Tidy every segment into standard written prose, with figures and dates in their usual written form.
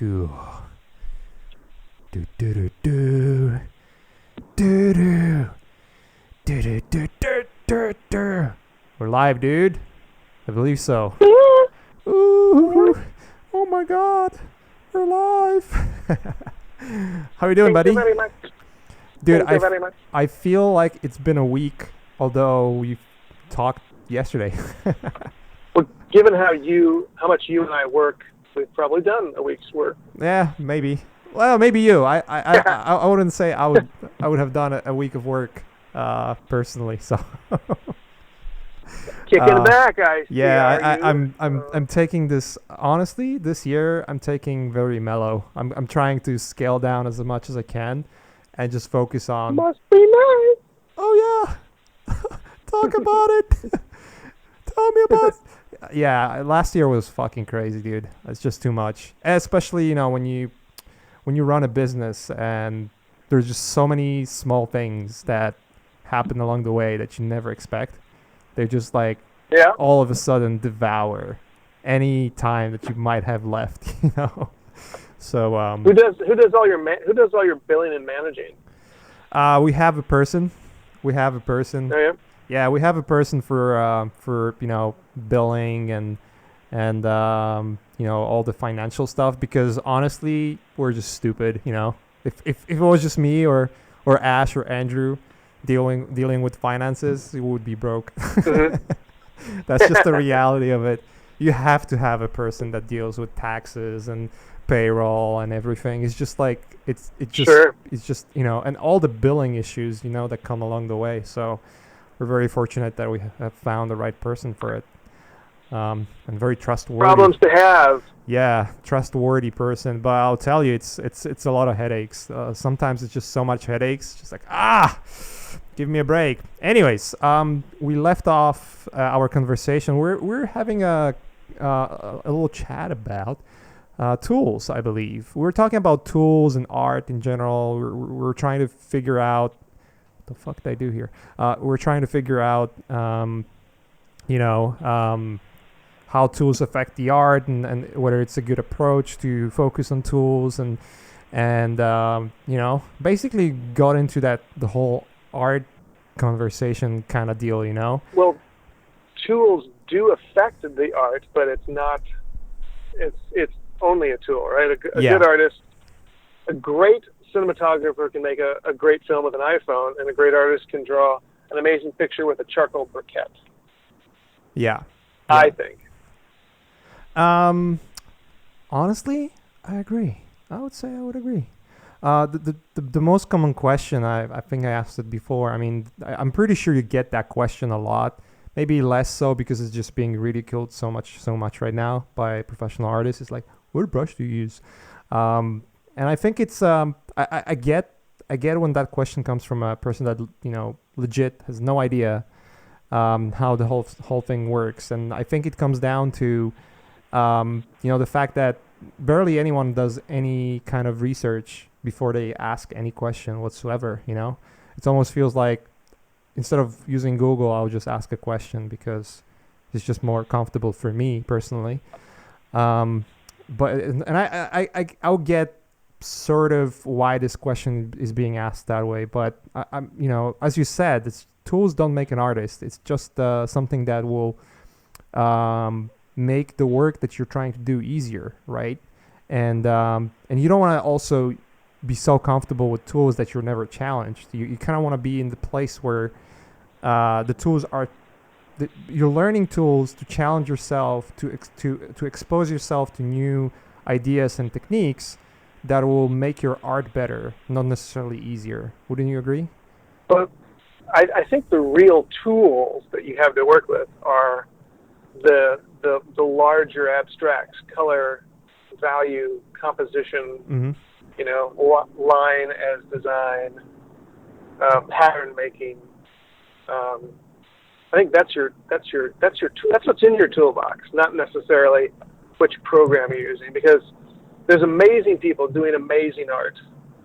cool. Do do do do do do do do do do do do. We're live, dude. I believe so. Ooh! Oh my God, we're live. How you doing, buddy? Thank you very much. Dude, Thank you very much. I feel like it's been a week, although we talked yesterday. Well, given how much you and I work, we've probably done a week's work. Yeah, maybe. Well, maybe you. I wouldn't say I would have done a week of work personally. So Kicking back, I see. yeah, I'm taking this honestly. This year, I'm taking very mellow. I'm trying to scale down as much as I can, and just focus on. Must be nice. Oh yeah, talk about it. Tell me about. Yeah, last year was fucking crazy, dude. It's just too much, especially when you run a business and there's just so many small things that happen along the way that you never expect. They're just like all of a sudden devour any time that you might have left, So who does all your billing and managing? We have a person. Oh, yeah. Yeah, we have a person for billing and all the financial stuff, because honestly we're just stupid. If it was just me or Ash or Andrew dealing with finances, we would be broke. Mm-hmm. That's just the reality of it. You have to have a person that deals with taxes and payroll and everything. It's just like it's just and all the billing issues that come along the way. So we're very fortunate that we have found the right person for it. And very trustworthy. Problems to have. Yeah, trustworthy person. But I'll tell you, it's a lot of headaches. Sometimes it's just so much headaches. Just like, give me a break. Anyways, we left off our conversation. We're having a little chat about tools, I believe. We're talking about tools and art in general. We're trying to figure out what the fuck did I do here. We're trying to figure out, how tools affect the art, and whether it's a good approach to focus on tools, and basically got into the whole art conversation kind of deal. Well, tools do affect the art, but it's not. It's only a tool, right? A good artist, a great cinematographer can make a great film with an iPhone, and a great artist can draw an amazing picture with a charcoal briquette. Yeah. I think. Honestly, I agree. I would agree. The most common question, I think I asked it before. I mean, I'm pretty sure you get that question a lot. Maybe less so because it's just being ridiculed so much right now by professional artists. It's like, what brush do you use? And I think it's I get when that question comes from a person that legit has no idea how the whole thing works. And I think it comes down to the fact that barely anyone does any kind of research before they ask any question whatsoever. It almost feels like instead of using Google, I'll just ask a question because it's just more comfortable for me personally. But I'll get sort of why this question is being asked that way. But I'm as you said, tools don't make an artist. It's just something that will make the work that you're trying to do easier, right? And you don't want to also be so comfortable with tools that you're never challenged. You kind of want to be in the place where the tools are. You're learning tools to challenge yourself, to expose yourself to new ideas and techniques that will make your art better, not necessarily easier. Wouldn't you agree? But I think the real tools that you have to work with are the larger abstracts: color, value, composition, line as design, pattern making. I think that's what's in your toolbox, not necessarily which program you're using, because there's amazing people doing amazing art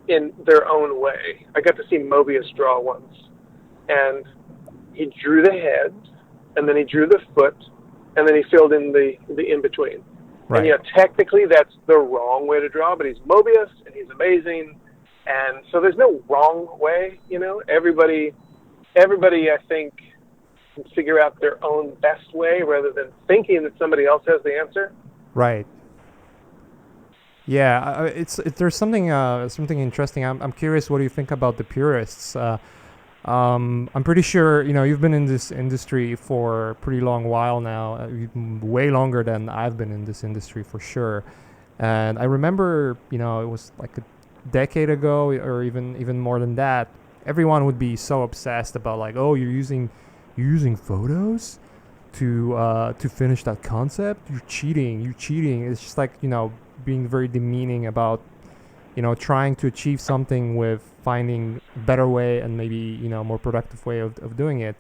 in their own way. I got to see Mobius draw once, and he drew the head, and then he drew the foot, and then he filled in the in between. And, technically that's the wrong way to draw, but he's Mobius, and he's amazing. And so there's no wrong way, Everybody, I think, can figure out their own best way rather than thinking that somebody else has the answer. Right. Yeah, there's something interesting. I'm curious, what do you think about the purists? I'm pretty sure you've been in this industry for a pretty long while now, way longer than I've been in this industry for sure. And I remember, it was like a decade ago, or even more than that. Everyone would be so obsessed about like, oh, you're using photos to finish that concept. You're cheating. It's just like being very demeaning about trying to achieve something with finding a better way and maybe more productive way of doing it.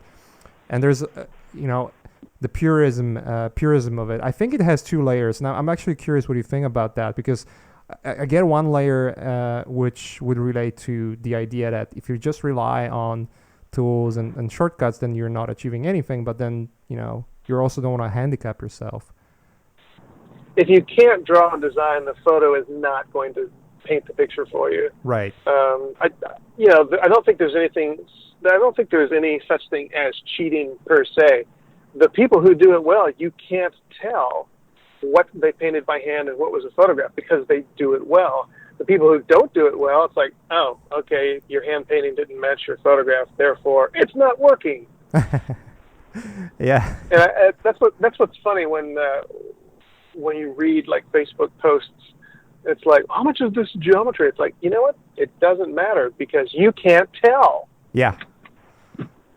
And there's the purism of it. I think it has two layers. Now I'm actually curious what you think about that, because I get one layer which would relate to the idea that if you just rely on tools and shortcuts, then you're not achieving anything, but then you also don't want to handicap yourself. If you can't draw and design, the photo is not going to paint the picture for you. Right. I don't think there's any such thing as cheating per se. The people who do it well, you can't tell what they painted by hand and what was a photograph because they do it well. The people who don't do it well, it's like, oh, okay, your hand painting didn't match your photograph, therefore it's not working. Yeah. And that's what's funny when you read like Facebook posts. It's like, how much is this geometry? It's like, you know what? It doesn't matter because you can't tell. Yeah.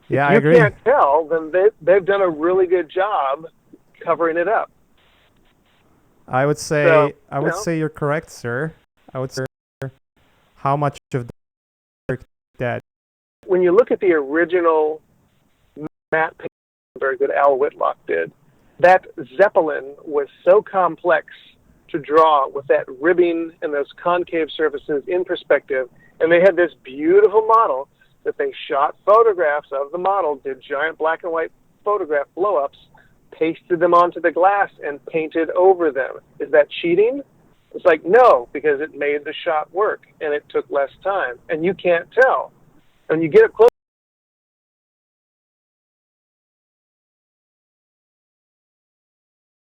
Yeah, I agree. If you can't tell, then they've done a really good job covering it up. I would say say you're correct, sir. I would say how much of the work that when you look at the original matte painting very good Al Whitlock did, that Zeppelin was so complex to draw with that ribbing and those concave surfaces in perspective, and they had this beautiful model that they shot photographs of the model, did giant black and white photograph blow-ups, pasted them onto the glass and painted over them. Is that cheating? It's like, no, because it made the shot work and it took less time, and you can't tell. And you get it close.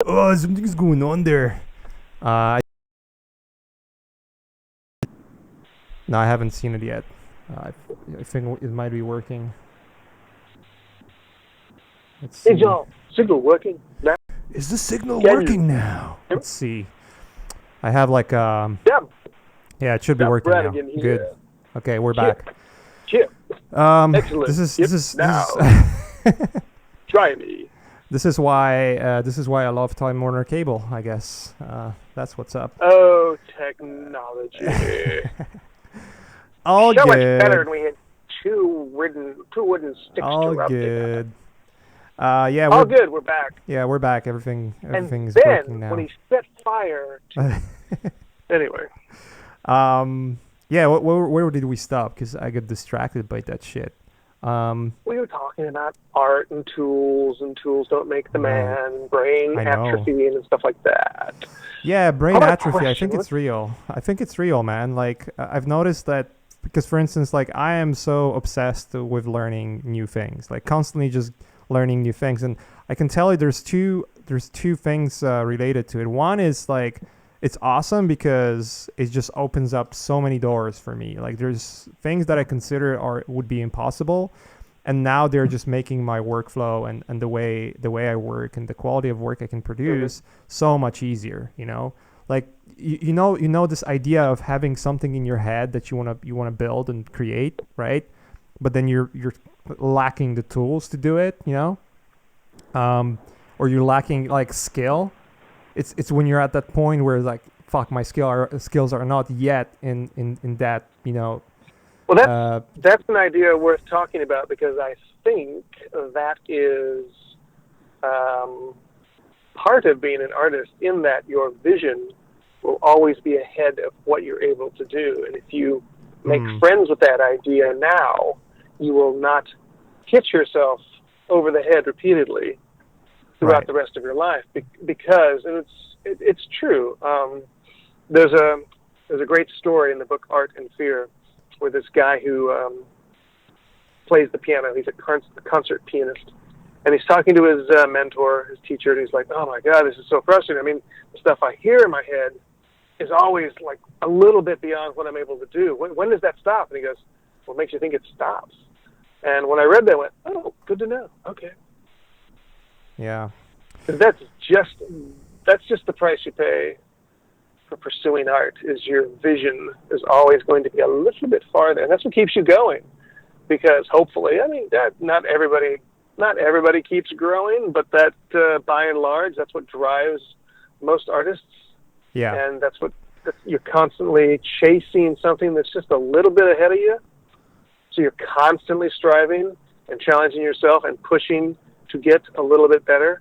Oh, something's going on there. No, I haven't seen it yet. I think it might be working. Let's see. Signal working now? Is the signal working now? Let's see. I have like yeah, it should be working now. Good. Okay, we're back. Chip. Excellent. This is Try me. This is why I love Time Warner Cable, I guess. That's what's up. Oh, technology. All so good. Much better than we had two wooden sticks all to rub good. Yeah, all good. We're back. Yeah, we're back. Everything's working now. When he set fire to... Anyway. Yeah, where did we stop? Because I got distracted by that shit. We were talking about art and tools don't make the man, brain atrophy and stuff like that. Yeah, brain atrophy. I think it's real. Man. Like, I've noticed that because, for instance, like I am so obsessed with learning new things, like constantly just learning new things. And I can tell you there's two things related to it. One is like, it's awesome because it just opens up so many doors for me. Like there's things that I consider would be impossible, and now they're just making my workflow and the way I work and the quality of work I can produce so much easier. Like you know this idea of having something in your head that you wanna build and create, right? But then you're lacking the tools to do it, or you're lacking like skill. It's when you're at that point where like, fuck, my skills are not yet in that, Well, that's an idea worth talking about, because I think that is part of being an artist, in that your vision will always be ahead of what you're able to do. And if you make friends with that idea now, you will not hit yourself over the head repeatedly. throughout the rest of your life, because, and it's true. There's a great story in the book Art and Fear, where this guy who plays the piano, he's a concert pianist, and he's talking to his mentor, his teacher, and he's like, "Oh my God, this is so frustrating. I mean, the stuff I hear in my head is always like a little bit beyond what I'm able to do. When does that stop?" And he goes, "What makes you think it stops?" And when I read that, I went, "Oh, good to know. Okay." Yeah. That's just the price you pay for pursuing art. Is your vision is always going to be a little bit farther, and that's what keeps you going. Because hopefully, I mean, not everybody keeps growing, but that by and large, that's what drives most artists. Yeah. And you're constantly chasing something that's just a little bit ahead of you. So you're constantly striving and challenging yourself and pushing to get a little bit better.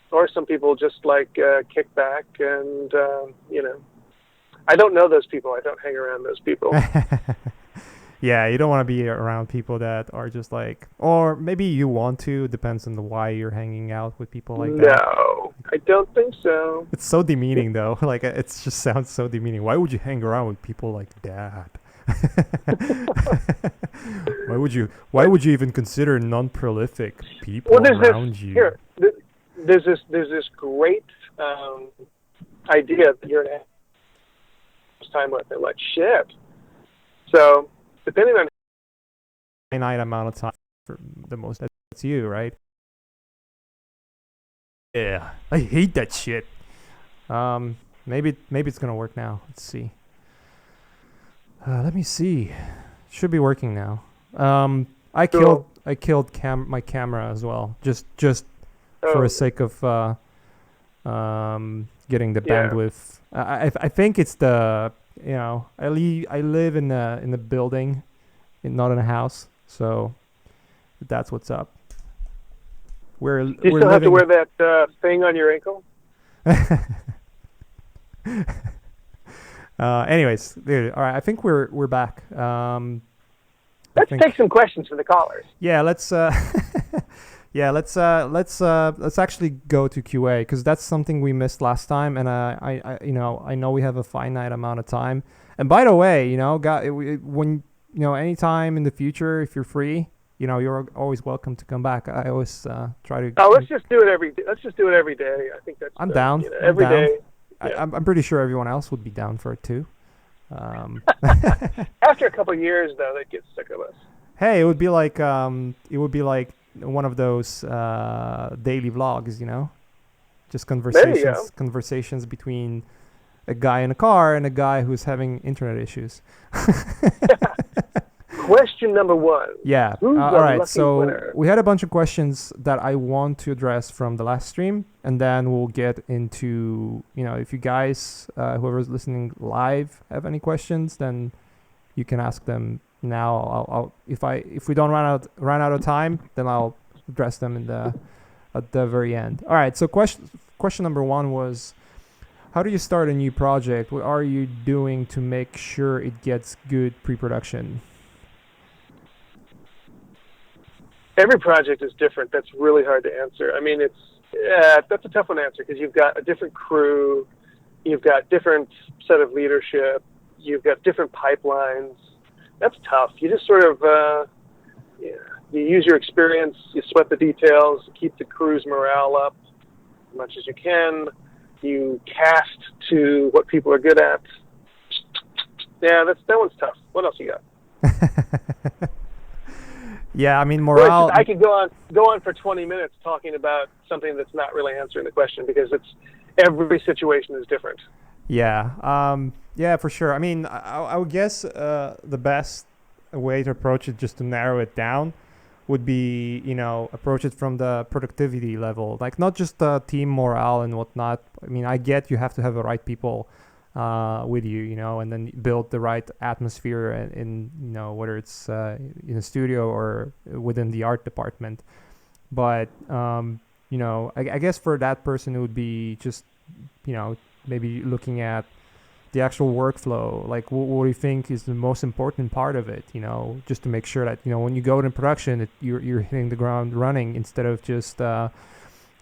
Or some people just kick back and, I don't know those people. I don't hang around those people. Yeah, you don't want to be around people that are just like, or maybe you want to, depends on the why you're hanging out with people like that. No, I don't think so. It's so demeaning though. Like, it just sounds so demeaning. Why would you hang around with people like that? Why would you even consider non-prolific people around you? Here, there's this great idea that you're going to have time with it. Like, shit. So, depending on finite amount of time for the most, that's you, right? Yeah, I hate that shit. Maybe it's gonna work now. Let's see. Let me see. Should be working now. I killed my camera as well, just for the sake of getting the bandwidth. I think it's the, I live in a building, not in a house, so that's what's up. You still have to wear that thing on your ankle? Anyways, dude, all right, I think we're back. Let's take some questions from the callers. Yeah, let's actually go to QA, because that's something we missed last time, and I know we have a finite amount of time. And by the way, when anytime in the future, if you're free, you're always welcome to come back. I always try to. Oh, let's just do it every day. I think that's. I'm down. Every day. Yeah. I'm pretty sure everyone else would be down for it too. After a couple of years, though, they'd get sick of us. Hey, it would be like one of those daily vlogs, just conversations between a guy in a car and a guy who's having internet issues. Question number 1. Yeah. Who's all right. So winner? we had a bunch of questions that I want to address from the last stream, and then we'll get into, if you guys, whoever's listening live, have any questions, then you can ask them now. If we don't run out of time, then I'll address them at the very end. All right. So question number 1 was, how do you start a new project? What are you doing to make sure it gets good pre-production? Every project is different. That's really hard to answer. I mean, that's a tough one to answer, because you've got a different crew, you've got different set of leadership, you've got different pipelines. That's tough. You just sort of, you use your experience, you sweat the details, keep the crew's morale up as much as you can. You cast to what people are good at. Yeah, that one's tough. What else you got? Yeah, I mean, morale. I could go on for 20 minutes talking about something that's not really answering the question, because every situation is different. Yeah, yeah, for sure. I mean, I would guess the best way to approach it, just to narrow it down, would be, approach it from the productivity level, like not just the team morale and whatnot. I mean, I get you have to have the right people with you, and then build the right atmosphere in whether it's in a studio or within the art department. But I guess for that person, it would be just maybe looking at the actual workflow, like what do you think is the most important part of it, just to make sure that when you go into production, you're hitting the ground running, instead of just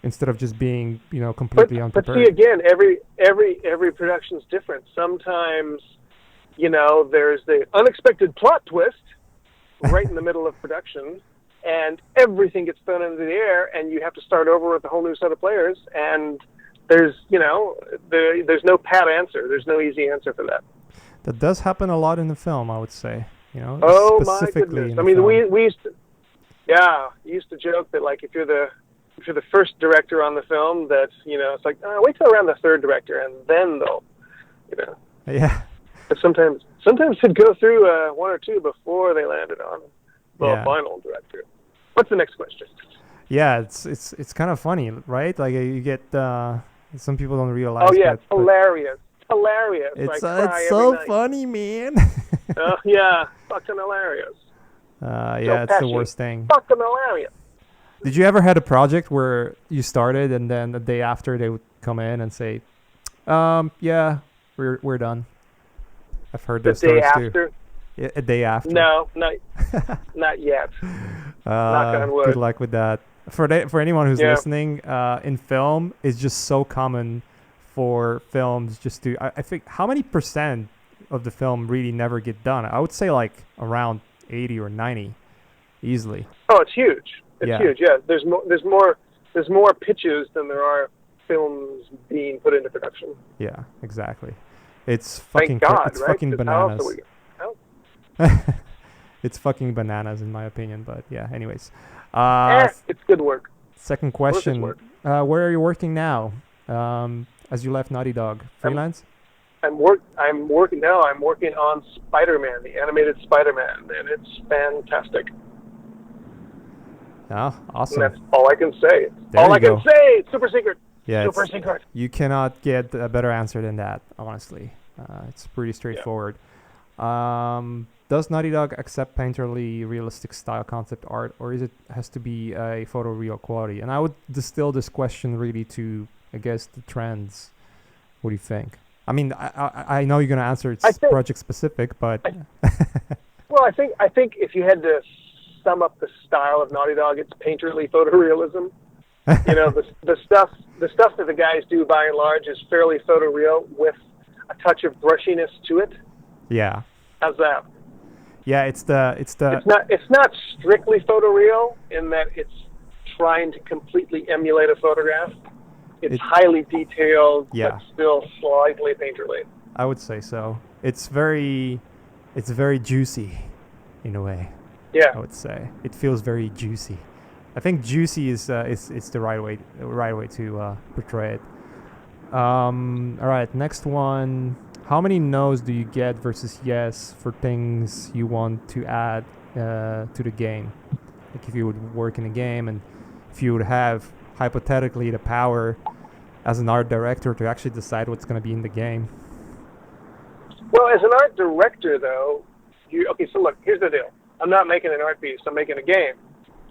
instead of just being, But completely but see unprepared. again, every production's different. Sometimes, there's the unexpected plot twist right in the middle of production, and everything gets thrown into the air, and you have to start over with a whole new set of players. And there's there's no pat answer. There's no easy answer for that. That does happen a lot in the film, I would say. Oh my Specifically goodness! in I the mean, film. we used to joke that like if you're the first director on the film, that it's like wait till around the third director, and then they'll you know. Yeah. But sometimes it'd go through one or two before they landed on the Yeah. final director. What's the next question? Yeah, it's kind of funny, right? Like you get some people don't realize. Oh yeah, but, it's hilarious. Hilarious. It's I cry it's every so night. funny, man. Oh yeah, fucking hilarious. Yeah, it's the Pesci. worst thing. Fucking hilarious. Did you ever had a project where you started and then the day after they would come in and say, yeah, we're done. I've heard The those day stories too. after? Yeah, a day after. No, not yet. Knock on wood. Good luck with that. For anyone who's Yeah. listening, in film, it's just so common for films just to. I think how many percent of the film really never get done? I would say like around 80 or 90, easily. Oh, it's huge. It's Yeah. huge. Yeah, there's more pitches than there are films being put into production. Yeah, exactly. It's Thank fucking God, it's right? fucking 'Cause how else bananas. are we- how- It's fucking bananas in my opinion, but yeah. Anyways, it's good work. second Work is question: work. where are you working now? As you left Naughty Dog, freelance? I'm working now. I'm working on Spider-Man, the animated Spider-Man, and it's fantastic. Yeah, awesome. And that's all I can say. There all you I go. can say. It's super secret. Yeah, Super secret. you cannot get a better answer than that. Honestly, it's pretty straightforward. Does Naughty Dog accept painterly realistic style concept art, or is it has to be a photoreal quality? And I would distill this question really to, I guess, the trends. What do you think? I mean, I know you're gonna answer it's project specific, but Well, I think if you had to sum up the style of Naughty Dog, it's painterly photorealism. The stuff that the guys do by and large is fairly photoreal with a touch of brushiness to it. yeah, How's that? yeah, it's It's not strictly photoreal in that it's trying to completely emulate a photograph. It's highly detailed, Yeah. but still slightly painterly. I would say so. It's very juicy, in a way. Yeah. I would say it feels very juicy. I think juicy is the right way to portray it. All right, next one. How many no's do you get versus yes for things you want to add to the game? Like if you would work in a game and if you would have hypothetically the power as an art director to actually decide what's going to be in the game. Well, as an art director, though, so look, here's the deal. I'm not making an art piece. I'm making a game,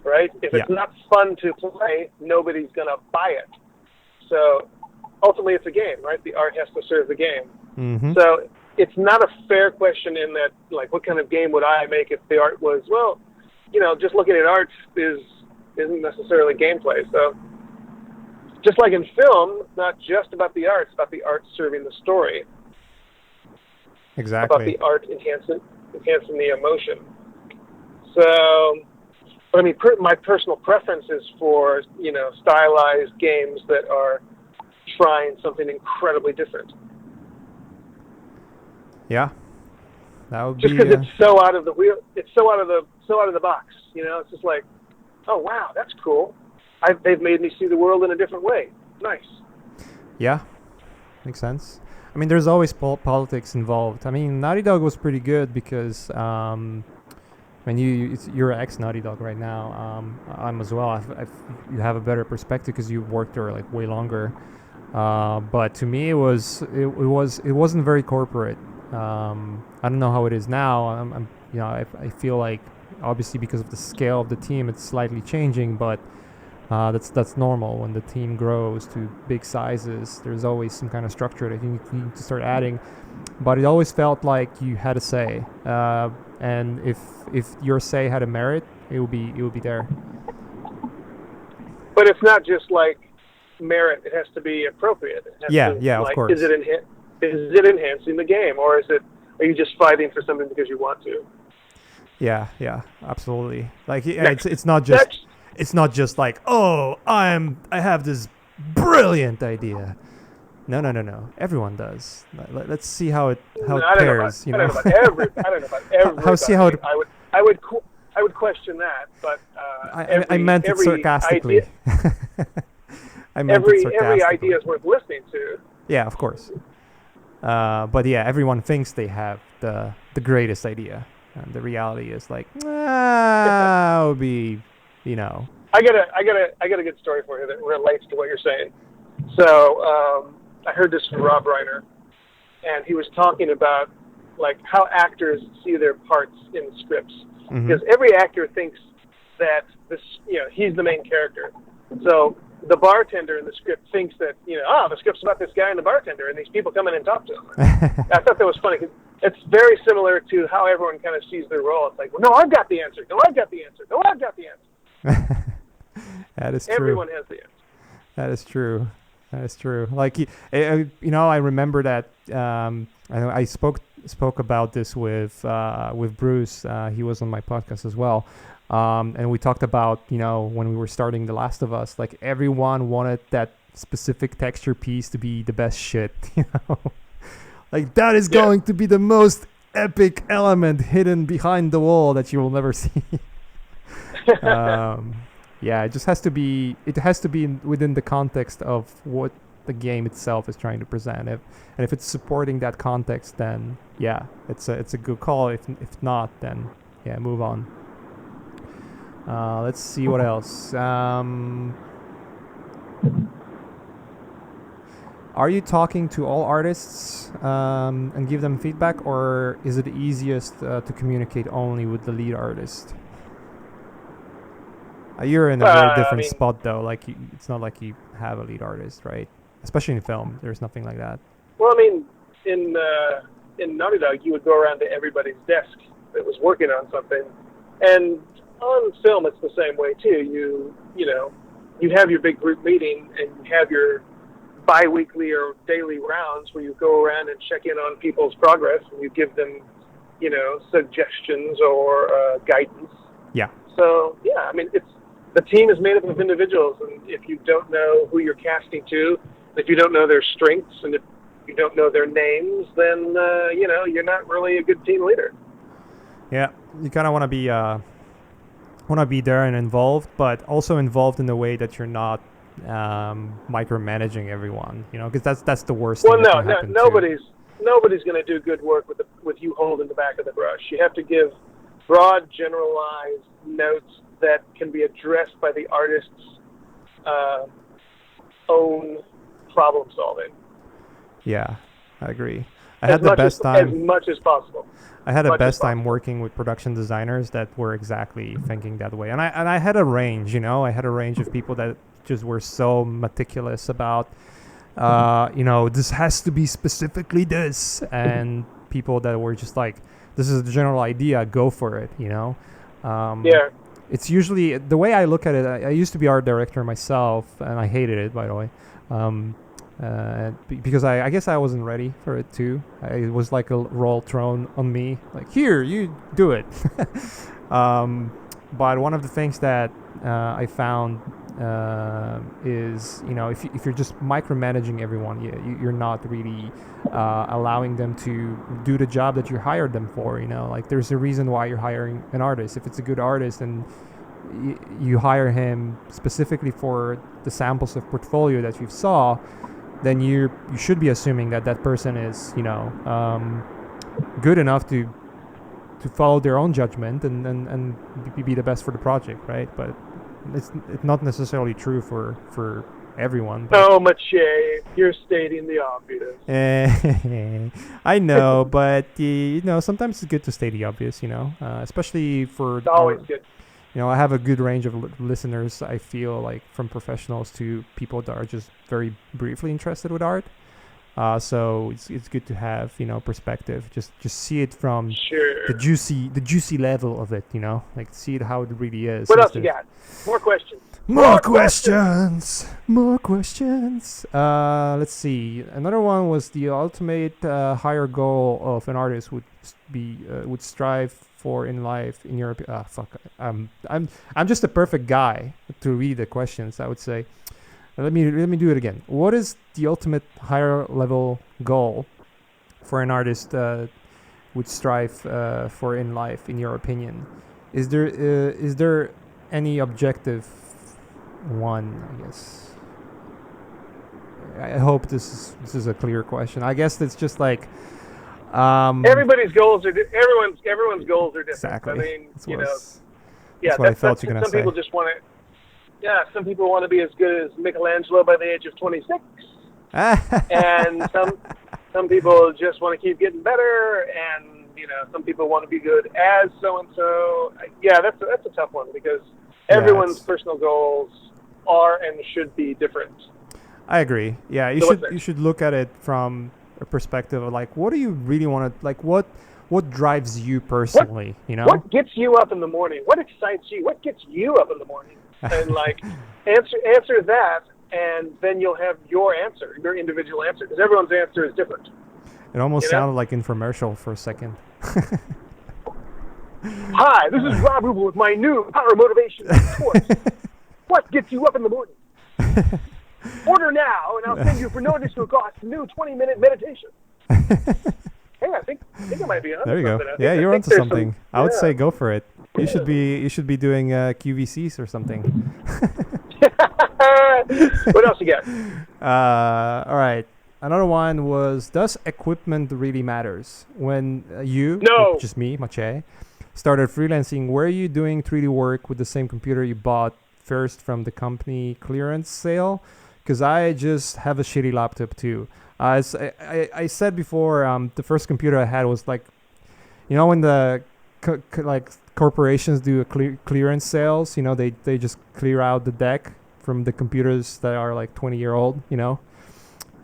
right? If it's not fun to play, nobody's going to buy it. So ultimately, it's a game, right? The art has to serve the game. Mm-hmm. So it's not a fair question in that, like, what kind of game would I make if the art was, well, just looking at art isn't necessarily gameplay. So just like in film, it's not just about the art, it's about the art serving the story. Exactly. About the art enhancing the emotion. So, I mean, my personal preference is for, stylized games that are trying something incredibly different. Yeah, that would Just be. because it's so out of the wheel, it's so out of the box. It's just like, oh wow, that's cool. They've made me see the world in a different way. Nice. Yeah, makes sense. I mean, there's always politics involved. I mean, Naughty Dog was pretty good because, you're an ex-Naughty Dog right now. I'm as well. You have a better perspective because you worked there like way longer. But to me, it wasn't very corporate. I don't know how it is now. I feel like obviously because of the scale of the team, it's slightly changing, but. That's normal when the team grows to big sizes. There's always some kind of structure that you need to start adding, but it always felt like you had a say, and if your say had a merit, it would be there. But it's not just like merit. It has to be appropriate. It has Yeah, to, yeah, of like, course. is it enhancing the game, or are you just fighting for something because you want to? Yeah, yeah, absolutely. Like, yeah, Next, it's not next. just like, oh, I have this brilliant idea. No. Everyone does. Let's see how it pairs. I don't know about How see how everybody. it. I would question that, but I meant it every sarcastically. idea, I meant it sarcastically. every idea is worth listening to. Yeah, of course. But yeah, everyone thinks they have the greatest idea, and the reality is like, it would be, you know. I got a good story for you that relates to what you're saying. So I heard this from Rob Reiner, and he was talking about like how actors see their parts in scripts, because every actor thinks that this, he's the main character. So the bartender in the script thinks that, the script's about this guy and the bartender, and these people come in and talk to him. I thought that was funny, because it's very similar to how everyone kind of sees their role. It's like, well, no, I've got the answer. No, I've got the answer. No, I've got the answer. That is true. Everyone has the answer. That is true. That is true. Like, I remember that I spoke about this with Bruce. He was on my podcast as well. And we talked about, when we were starting The Last of Us, like everyone wanted that specific texture piece to be the best shit, like that is going to be the most epic element hidden behind the wall that you will never see. Yeah, it just has to be. It has to be within the context of what the game itself is trying to present. And if it's supporting that context, then yeah, it's a good call. If not, then yeah, move on. Let's see what else. Are you talking to all artists and give them feedback, or is it easiest to communicate only with the lead artist? You're in a very different spot, though. Like, it's not like you have a lead artist, right? Especially in film, there's nothing like that. Well, I mean, in Naughty Dog, you would go around to everybody's desk that was working on something, and on film, it's the same way too. You have your big group meeting, and you have your bi-weekly or daily rounds where you go around and check in on people's progress, and you give them, suggestions or guidance. Yeah. So yeah, I mean, the team is made up of individuals, and if you don't know who you're casting to, if you don't know their strengths, and if you don't know their names, then you're not really a good team leader. Yeah, you kind of want to be there and involved, but also involved in the way that you're not micromanaging everyone. Because that's the worst. Well, thing nobody's going to do good work with you holding the back of the brush. You have to give broad, generalized notes that can be addressed by the artist's own problem solving. Yeah, I agree. I had the best time as much as possible. I had the best time working with production designers that were exactly thinking that way, and I had a range. I had a range of people that just were so meticulous about, this has to be specifically this, and people that were just like, this is the general idea, go for it. Yeah. It's usually the way I look at it. I used to be art director myself, and I hated it, by the way. Because I guess I wasn't ready for it too. It was like a role thrown on me, like, here, you do it. But one of the things that I found is, if you're just micromanaging everyone, you're not really allowing them to do the job that you hired them for. Like, there's a reason why you're hiring an artist. If it's a good artist and you hire him specifically for the samples of portfolio that you saw, then you should be assuming that person is good enough to follow their own judgment and be the best for the project, right? But it's not necessarily true for everyone. Oh, Mache, you're stating the obvious. I know, but sometimes it's good to state the obvious. Especially for. It's always good. I have a good range of listeners, I feel like, from professionals to people that are just very briefly interested with art. So it's good to have, perspective. Just see it from the juicy level of it, like see it how it really is. What else you got? More questions. More questions. More questions. Let's see. Another one was the ultimate higher goal of an artist would strive for in life in Europe. Fuck. I'm just a perfect guy to read the questions. I would say. Let me do it again. What is the ultimate higher level goal for an artist would strive for in life, in your opinion? Is there any objective one? I guess. I hope this is a clear question. I guess it's just like everybody's goals are everyone's goals are different. Exactly. I mean, that's yeah, what I thought you were gonna some people say. just want to. Yeah, some people want to be as good as Michelangelo by the age of 26, and some people just want to keep getting better, and some people want to be good as so and so. Yeah, that's a tough one because everyone's personal goals are and should be different. I agree. Yeah, you should look at it from a perspective of like, what do you really want to like? What drives you personally? What gets you up in the morning? What excites you? What gets you up in the morning? And like answer that, and then you'll have your answer, your individual answer, because everyone's answer is different. It almost sounded like infomercial for a second. Hi, this is Robh Ruppel with my new Power Motivation course. What gets you up in the morning? Order now, and I'll send you for no additional cost a new 20-minute meditation. Hey, I think I might be onto there you something. go. Yeah, you're onto something. I would say go for it. You should be doing QVCs or something. What else you got? All right. Another one was, does equipment really matters? When just me, Mache, started freelancing, were you doing 3D work with the same computer you bought first from the company clearance sale? Because I just have a shitty laptop too. As I said before, the first computer I had was like, when the corporations do a clearance sales, they just clear out the deck from the computers that are like 20-year-old,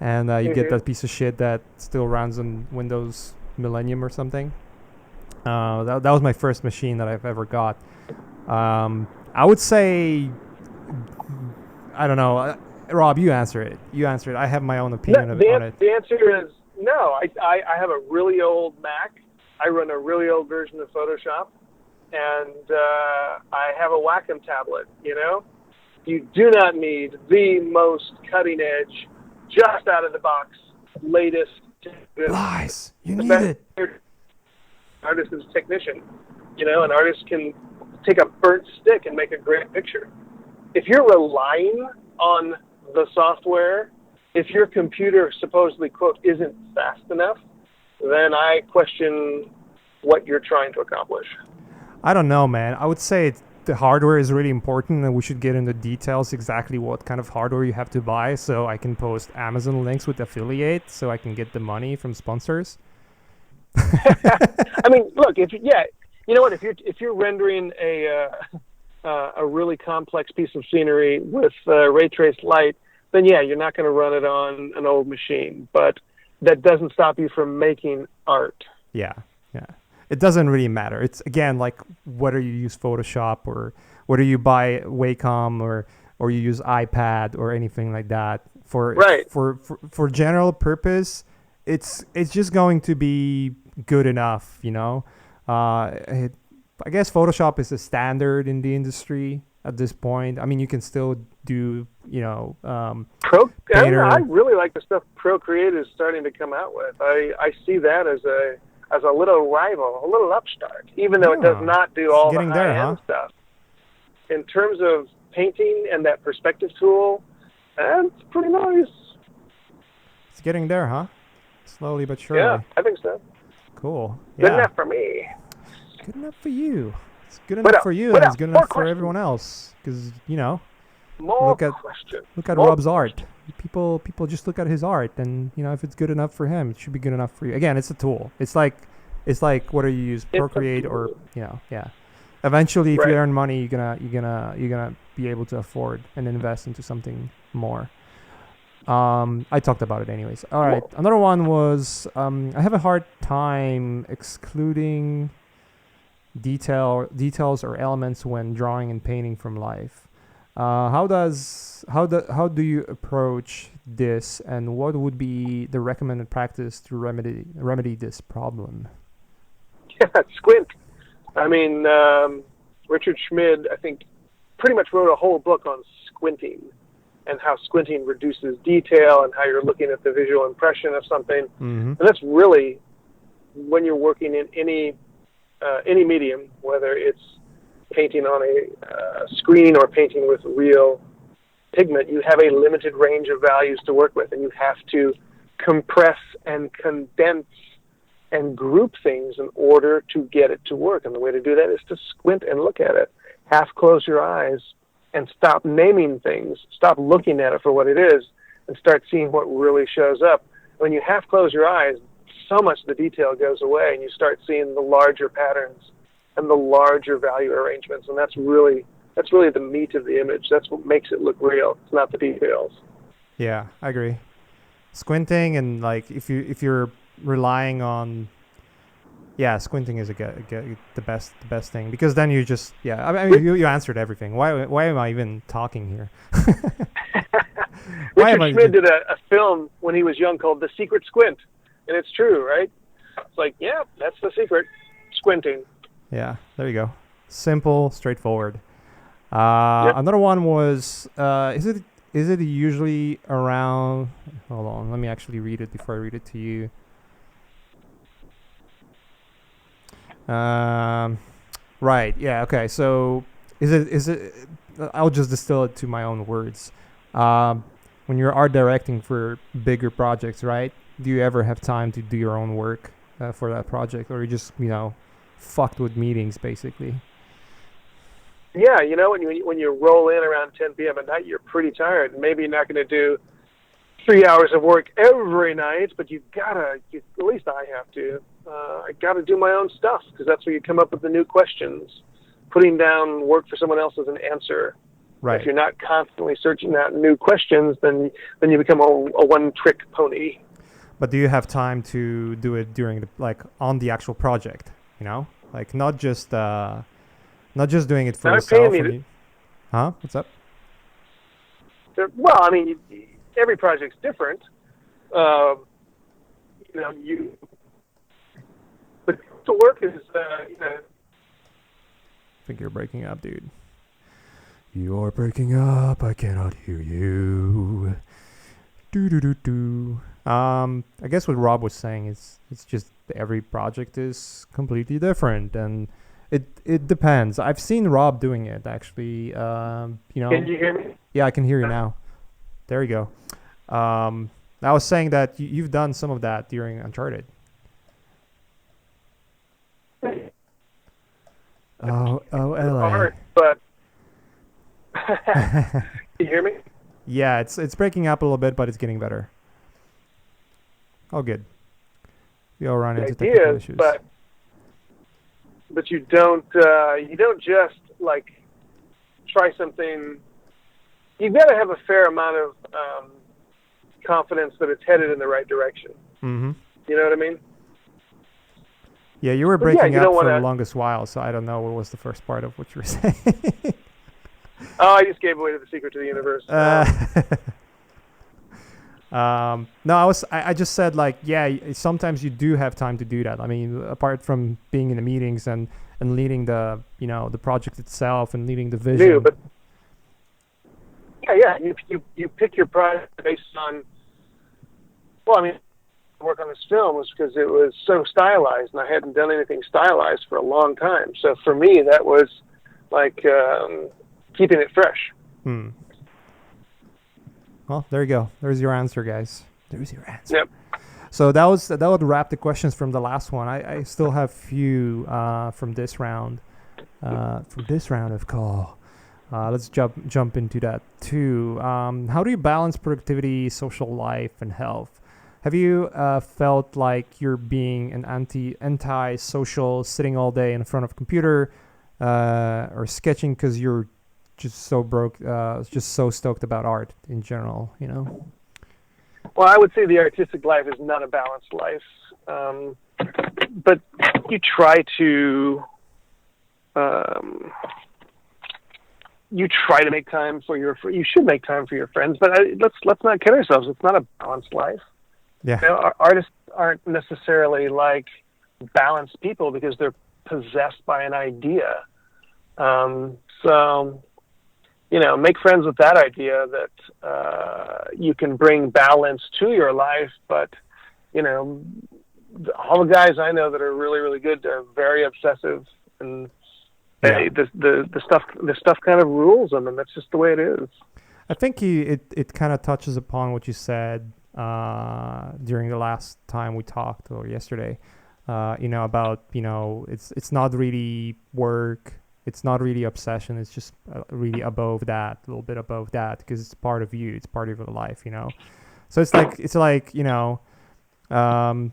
and you get that piece of shit that still runs on Windows Millennium or something. That was my first machine that I've ever got. I would say, I don't know. Rob, you answer it. I have my own opinion on it. The answer is no. I have a really old Mac. I run a really old version of Photoshop, and I have a Wacom tablet. You do not need the most cutting edge, just out of the box, latest. Lies. You need it. Artist is a technician. An artist can take a burnt stick and make a great picture. If you're relying on the software, if your computer supposedly, quote, isn't fast enough, then I question what you're trying to accomplish. I don't know, man. I would say the hardware is really important, and we should get into details exactly what kind of hardware you have to buy, so I can post Amazon links with affiliate, so I can get the money from sponsors. I mean, look, if you're rendering a really complex piece of scenery with ray traced light, then yeah, you're not going to run it on an old machine. But that doesn't stop you from making art. Yeah. It doesn't really matter. It's, again, like whether you use Photoshop or whether you buy Wacom or you use iPad or anything like that. For general purpose, it's just going to be good enough, I guess Photoshop is a standard in the industry at this point. I mean, you can still do, I really like the stuff Procreate is starting to come out with. I see that as a little rival, a little upstart, even though it does not do all the high-end stuff. In terms of painting and that perspective tool, it's pretty nice. It's getting there, huh? Slowly but surely. Yeah, I think so. Cool. Yeah. Good enough for me. Good enough for you. It's good enough for you, and it's good enough for everyone else. Because look at Rob's art. People just look at his art, and if it's good enough for him, it should be good enough for you. Again, it's a tool. It's like whether you use Procreate or Eventually, if you earn money, you're gonna be able to afford and invest into something more. I talked about it anyways. All right. Another one was I have a hard time excluding details or elements when drawing and painting from life. How do you approach this, and what would be the recommended practice to remedy this problem? Yeah, squint. I mean, Richard Schmid, I think, pretty much wrote a whole book on squinting and how squinting reduces detail and how you're looking at the visual impression of something. Mm-hmm. And that's really, when you're working in any medium, whether it's painting on a screen or painting with real pigment, you have a limited range of values to work with, and you have to compress and condense and group things in order to get it to work. And the way to do that is to squint and look at it. Half close your eyes and stop naming things. Stop looking at it for what it is and start seeing what really shows up. When you half close your eyes, so much of the detail goes away, and you start seeing the larger patterns and the larger value arrangements. And that's really the meat of the image. That's what makes it look real. It's not the details. Yeah, I agree. Squinting, and like if you're relying on, yeah, squinting is the best thing, because then you just, yeah, I mean you answered everything. Why am I even talking here? Richard Schmid did a film when he was young called The Secret Squint, and it's true, right? It's like, yeah, that's the secret, squinting. Yeah, there you go. Simple, straightforward. Yep. Another one was, is it usually around? Hold on, let me actually read it before I read it to you. Right. Yeah. Okay. So, is it? I'll just distill it to my own words. When you're art directing for bigger projects, right? Do you ever have time to do your own work for that project, or you just fucked with meetings basically? Yeah, when you roll in around 10 p.m. at night, you're pretty tired. Maybe you're not going to do 3 hours of work every night, but at least I have to. I gotta do my own stuff, because that's where you come up with the new questions. Putting down work for someone else as an answer. Right. If you're not constantly searching out new questions, then you become a one-trick pony. But do you have time to do it during on the actual project? Like not just doing it for yourself. Huh? What's up? Well, I mean, every project's different. The work is, I think you're breaking up, dude. You're breaking up. I cannot hear you. Do. I guess what Rob was saying is it's just every project is completely different, and it depends. I've seen Rob doing it actually. Can you hear me? Yeah, I can hear you now. There you go. I was saying that you've done some of that during Uncharted. Oh, L.A. But can you hear me? Yeah, it's breaking up a little bit, but it's getting better. Oh, good. We all run into technical issues. But you don't just try something. You've got to have a fair amount of confidence that it's headed in the right direction. Mm-hmm. You know what I mean? Yeah, you were breaking up for the longest while, so I don't know what was the first part of what you were saying. Oh, I just gave away the secret to the universe. No, I just said sometimes you do have time to do that. I mean, apart from being in the meetings and leading the the project itself and leading the vision. No, but yeah, you pick your project based on. Well, I mean, work on this film was because it was so stylized, and I hadn't done anything stylized for a long time. So for me, that was keeping it fresh. Well, there you go. There's your answer, guys. There's your answer. Yep. So that would wrap the questions from the last one. I still have few from this round. From this round of call. Let's jump into that too. How do you balance productivity, social life, and health? Have you felt like you're being an anti-social, sitting all day in front of a computer, or sketching because you're just so stoked about art in general, Well, I would say the artistic life is not a balanced life, but you try to you try to make time for you should make time for your friends, but let's not kid ourselves. It's not a balanced life. Yeah. You know, artists aren't necessarily like balanced people because they're possessed by an idea. So, you know, make friends with that idea that you can bring balance to your life. But, you know, all the guys I know that are really, really good are very obsessive, and the stuff kind of rules them, and that's just the way it is. I think it kind of touches upon what you said during the last time we talked, or yesterday. You know, about, you know, it's not really work, it's not really obsession, it's just really above that, a little bit above that, because it's part of you, it's part of your life, you know. So it's like you know,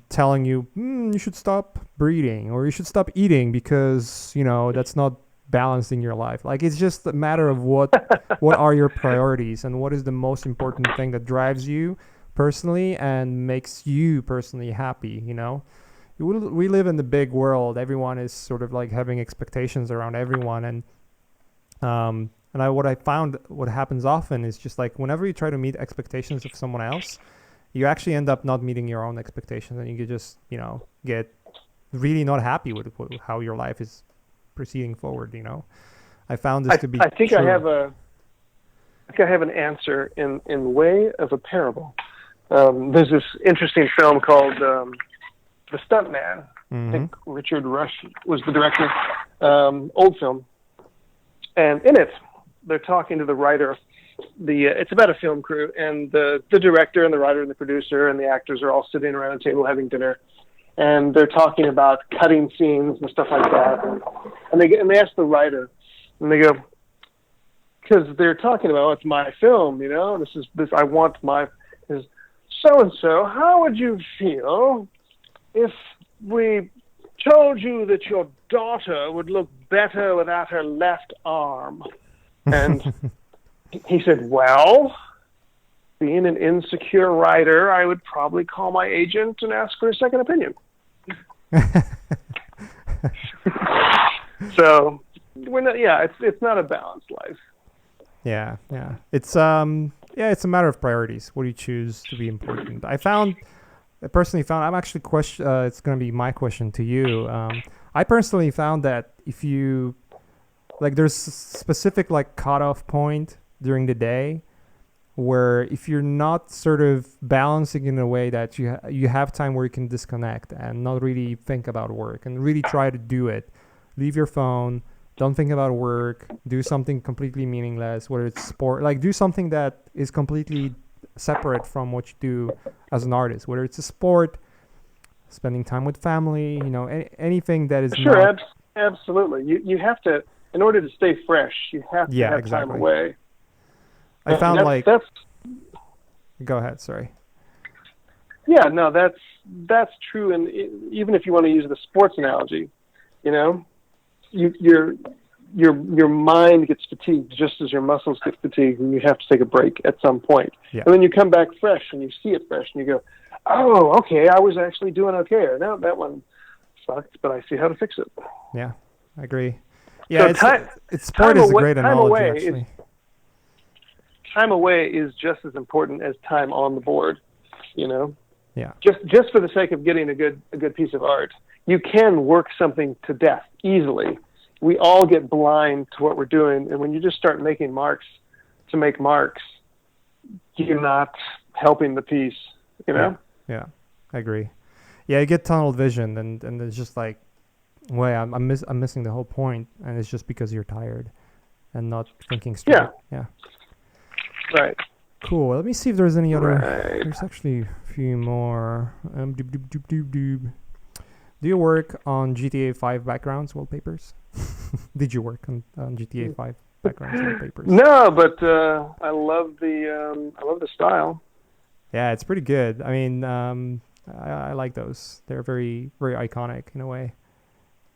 telling you you should stop breathing, or you should stop eating because, you know, that's not balancing your life. Like, it's just a matter of what are your priorities, and what is the most important thing that drives you personally and makes you personally happy, you know. We live in the big world. Everyone is sort of like having expectations around everyone, and what I found, what happens often is just like whenever you try to meet expectations of someone else, you actually end up not meeting your own expectations, and you could just, you know, get really not happy with how your life is proceeding forward. You know, I found this to be. I think true. I have an answer in way of a parable. There's this interesting film called The Stuntman. I think Richard Rush was the director. Old film, and in it, they're talking to the writer. It's about a film crew, and the director and the writer and the producer and the actors are all sitting around a table having dinner, and they're talking about cutting scenes and stuff like that. And they ask the writer, and they go, because they're talking about, it's my film, you know, this I want my so and so. How would you feel if we told you that your daughter would look better without her left arm? And he said, well, being an insecure writer, I would probably call my agent and ask for a second opinion. So we're not, it's not a balanced life. Yeah. It's it's a matter of priorities. What do you choose to be important? I personally found, I'm actually it's going to be my question to you. I personally found that if you, like, there's a specific like cutoff point during the day where if you're not sort of balancing in a way that you have time where you can disconnect and not really think about work and really try to do it, leave your phone, don't think about work, do something completely meaningless, whether it's sport, like do something that is completely separate from what you do as an artist, whether it's a sport, spending time with family, you know, anything that is absolutely. You have to, in order to stay fresh, you have to have time away. I found that's go ahead, sorry. Yeah, no, that's true. And even if you want to use the sports analogy, you know, your mind gets fatigued just as your muscles get fatigued, and you have to take a break at some point. Yeah. And then you come back fresh, and you see it fresh, and you go, oh, okay, I was actually doing okay. Or, no, that one sucked, but I see how to fix it. Yeah, I agree. Yeah, so sport is a great analogy, actually. Time away is just as important as time on the board, you know? Yeah. Just for the sake of getting a good piece of art, you can work something to death easily. We all get blind to what we're doing, and when you just start making marks to make marks, you're not helping the piece, you know? Yeah, I agree. Yeah, you get tunnel vision, and it's just like, wait, I'm missing the whole point, and it's just because you're tired and not thinking straight. Yeah. Right. Cool. Let me see if there's any other. Right. There's actually a few more. Do you work on GTA 5 backgrounds, wallpapers? Did you work on GTA 5 backgrounds, wallpapers? No, but I love the style. Yeah, it's pretty good. I mean, I like those. They're very, very iconic in a way.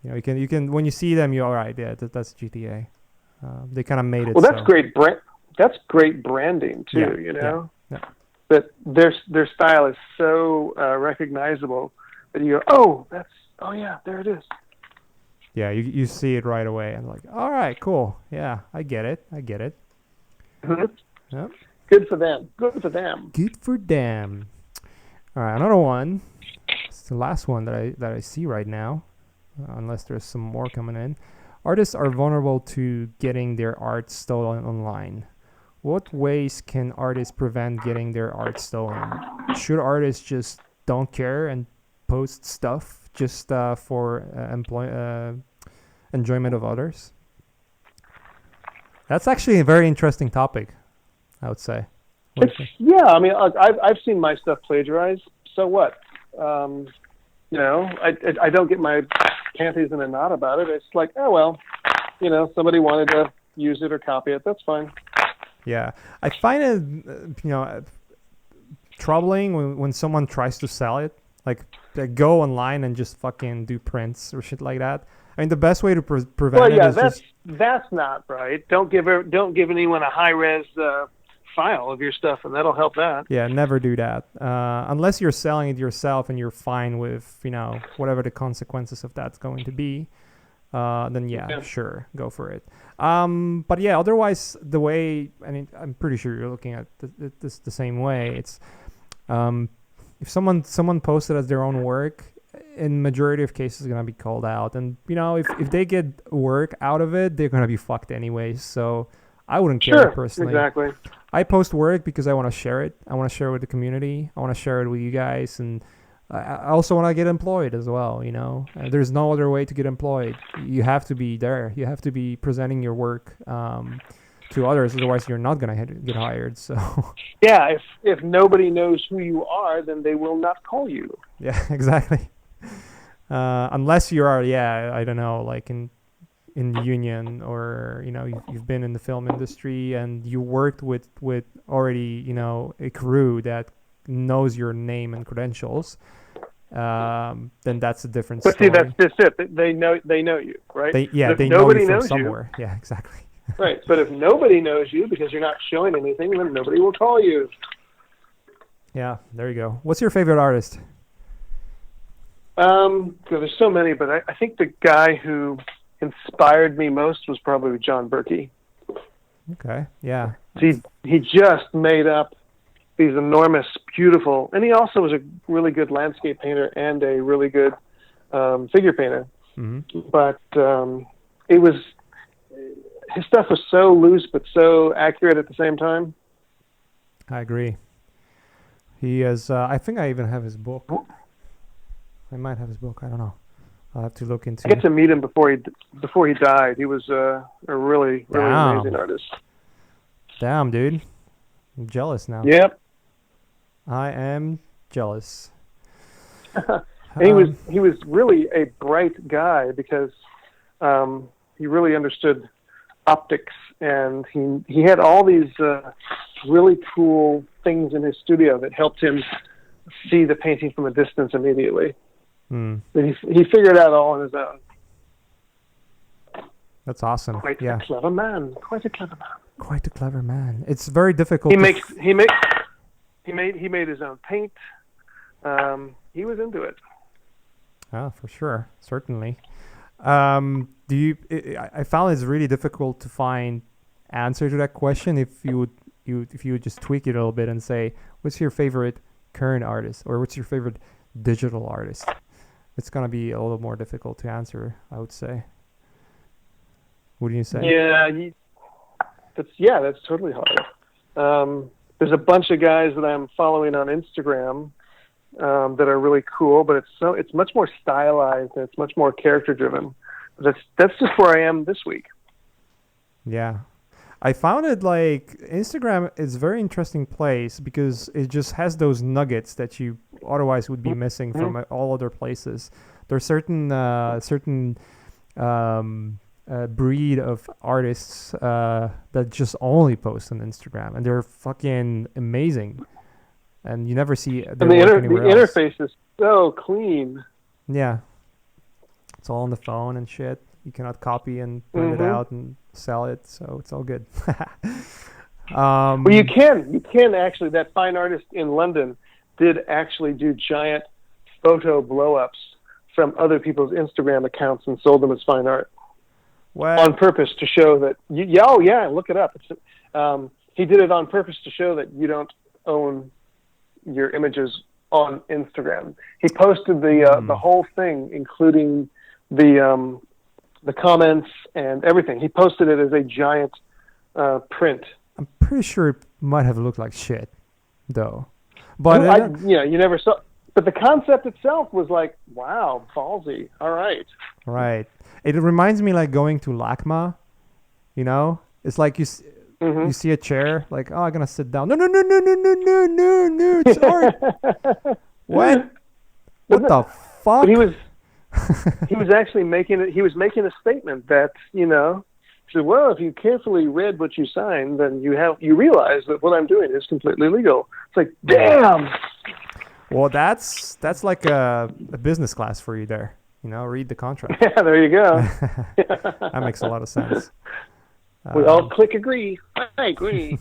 You know, you can when you see them, you're all right. Yeah, that's GTA. They kind of made it. Well, that's great. That's great branding too. Yeah, you know, yeah. But their style is so recognizable that you go, oh yeah, there it is. Yeah, you see it right away and like, all right, cool. Yeah, I get it. Mm-hmm. Yep. Good for them. Good for them. Good for them. All right, another one. It's the last one that I see right now, unless there's some more coming in. Artists are vulnerable to getting their art stolen online. What ways can artists prevent getting their art stolen? Should artists just don't care and post stuff just for enjoyment of others? That's actually a very interesting topic, I would say. Yeah, I mean, I've seen my stuff plagiarized. So what? You know, I don't get my panties in a knot about it. It's like, oh well, you know, somebody wanted to use it or copy it. That's fine. Yeah, I find it, troubling when someone tries to sell it. Like, they go online and just fucking do prints or shit like that. I mean, the best way to prevent it is that's not right. Don't give anyone a high res file of your stuff, and that'll help that. Yeah, never do that. Unless you're selling it yourself and you're fine with, whatever the consequences of that's going to be. Then sure, go for it. But yeah, otherwise, the way, I mean, I'm pretty sure you're looking at this the same way. It's if someone posted as their own work, in majority of cases, gonna be called out, and if they get work out of it, they're gonna be fucked anyways. So I wouldn't care personally. Exactly. I post work because I want to share it. I want to share it with the community. I want to share it with you guys, and I also want to get employed as well. There's no other way to get employed. You have to be there. You have to be presenting your work to others. Otherwise, you're not gonna get hired. So yeah, if nobody knows who you are, then they will not call you. Yeah, exactly. Unless you are, I don't know, like in the union, or you've been in the film industry and you worked with already a crew that knows your name and credentials. Then that's a different story. But see, that's just it. They know you, right? They know you from somewhere. Yeah, exactly. Right, but if nobody knows you because you're not showing anything, then nobody will call you. Yeah, there you go. What's your favorite artist? There's so many, but I think the guy who inspired me most was probably John Berkey. Okay, yeah. He just made up these enormous, beautiful, and he also was a really good landscape painter and a really good figure painter. Mm-hmm. But his stuff was so loose but so accurate at the same time. I agree. He is. I think I even have his book. I might have his book. I don't know. I'll have to look into. I get to meet him before he died. He was a really amazing artist. Damn, dude. I'm jealous now. Yep. I am jealous. He was really a bright guy because he really understood optics, and he had all these really cool things in his studio that helped him see the painting from a distance immediately. But he figured it out all on his own. That's awesome. Quite a clever man. Quite a clever man. It's very difficult. He made his own paint. He was into it. Oh, for sure, certainly. I found it's really difficult to find answer to that question if you would just tweak it a little bit and say, what's your favorite current artist, or what's your favorite digital artist? It's gonna be a little more difficult to answer, I would say. What do you say? Yeah, that's totally hard. There's a bunch of guys that I'm following on Instagram that are really cool, but it's much more stylized and it's much more character driven. That's just where I am this week. Yeah. I found it like Instagram is a very interesting place because it just has those nuggets that you otherwise would be missing from all other places. There's certain breed of artists that just only post on Instagram, and they're fucking amazing. And you never see their work anywhere else. The interface is so clean. Yeah. It's all on the phone and shit. You cannot copy and print it out and sell it, so it's all good. Well, you can actually. That fine artist in London did actually do giant photo blow-ups from other people's Instagram accounts and sold them as fine art. What? On purpose to show that look it up. He did it on purpose to show that you don't own your images on Instagram. He posted the whole thing, including the comments and everything. He posted it as a giant print. I'm pretty sure it might have looked like shit, though. But you never saw. But the concept itself was like, wow, ballsy. All right. Right. It reminds me like going to LACMA, you know? It's like you see a chair, like, oh, I'm going to sit down. No, it's art. What? What the fuck? But he was actually making a statement that, he said, well, if you carefully read what you signed, then you realize that what I'm doing is completely legal. It's like, damn. Well, that's like a business class for you there. Read the contract. Yeah, there you go. That makes a lot of sense. We all click agree. I agree.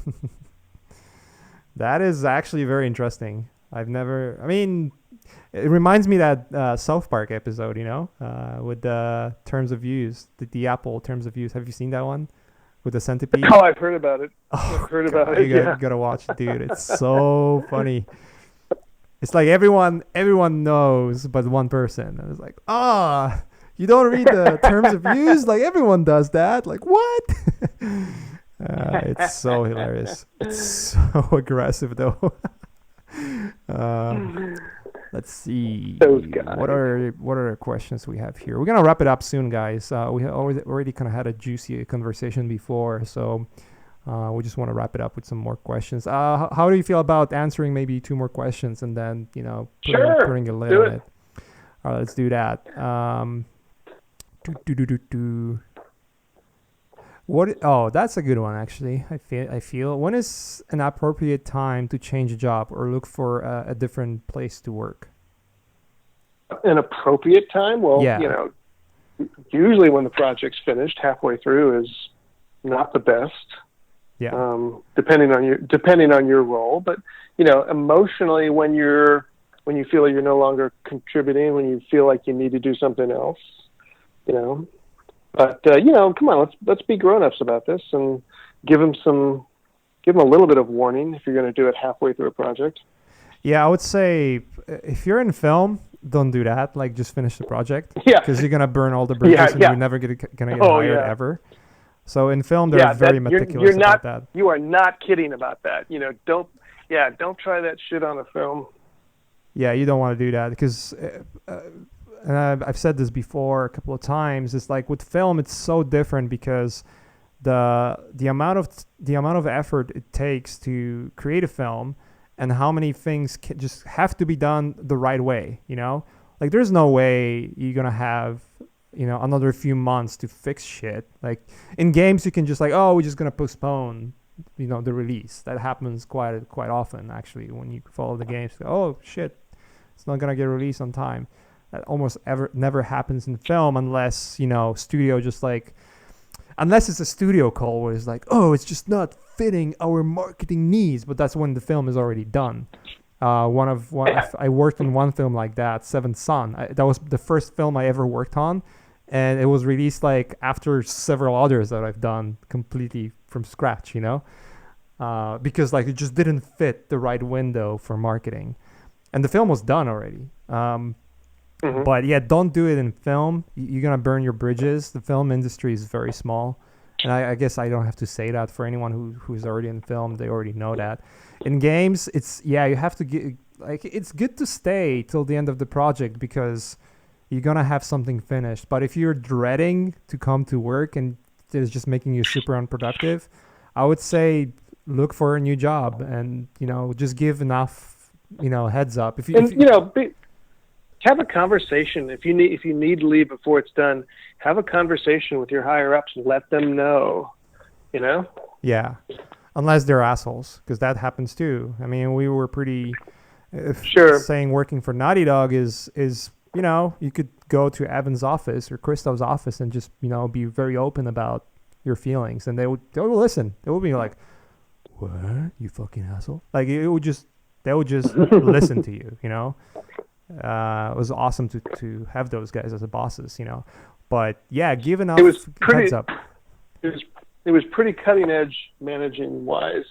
That is actually very interesting. It reminds me that South Park episode, with the terms of use, the Apple terms of use. Have you seen that one with the centipede? Oh, I've heard about it. I've heard about it. You gotta watch it, dude. It's so funny. It's like everyone knows but one person. And it's like, you don't read the terms of use? Like everyone does that. Like what? It's so hilarious. It's so aggressive though. Let's see. Those guys. What are the questions we have here? We're gonna wrap it up soon, guys. We already kind of had a juicy conversation before, so we just want to wrap it up with some more questions. How do you feel about answering maybe 2 more questions and then putting a lid on it? All right, let's do that. That's a good one actually. I feel when is an appropriate time to change a job or look for a different place to work? An appropriate time? Well, yeah. Usually when the project's finished, halfway through is not the best. Yeah. Depending on your role, but emotionally when you feel like you're no longer contributing, when you feel like you need to do something else, But come on, let's be grown-ups about this and give them a little bit of warning if you're going to do it halfway through a project. Yeah, I would say if you're in film, don't do that. Like just finish the project. Yeah. Because you're gonna burn all the bridges and you're never gonna get hired ever. So in film, they're very meticulous about that. You are not kidding about that. Don't try that shit on a film. Yeah, you don't want to do that because, and I've said this before a couple of times. It's like with film, it's so different because the amount of effort it takes to create a film and how many things just have to be done the right way. Like there's no way you're gonna have another few months to fix shit. Like in games, you can just like, we're just gonna postpone, the release. That happens quite often actually when you follow the games. Oh shit, it's not gonna get released on time. That almost never happens in film unless studio just like, unless it's a studio call where it's like, it's just not fitting our marketing needs. But that's when the film is already done. I worked in one film like that, Seventh Son. That was the first film I ever worked on. And it was released like after several others that I've done completely from scratch, because like it just didn't fit the right window for marketing, and the film was done already. But yeah, don't do it in film. You're gonna burn your bridges. The film industry is very small, and I guess I don't have to say that for anyone who's already in film. They already know that. In games, you have to get like it's good to stay till the end of the project because you're going to have something finished. But if you're dreading to come to work and it's just making you super unproductive, I would say look for a new job and, just give enough, heads up. Have a conversation. If you need to leave before it's done, have a conversation with your higher ups and let them know, Yeah. Unless they're assholes, because that happens too. I mean, we were pretty saying working for Naughty Dog is you could go to Evan's office or Christoph's office and just, be very open about your feelings. And they will listen. They will be like, what? You fucking asshole. Like they would just listen to you, It was awesome to have those guys as the bosses, you know. But yeah, give enough It was pretty. heads up. It was pretty cutting edge managing wise.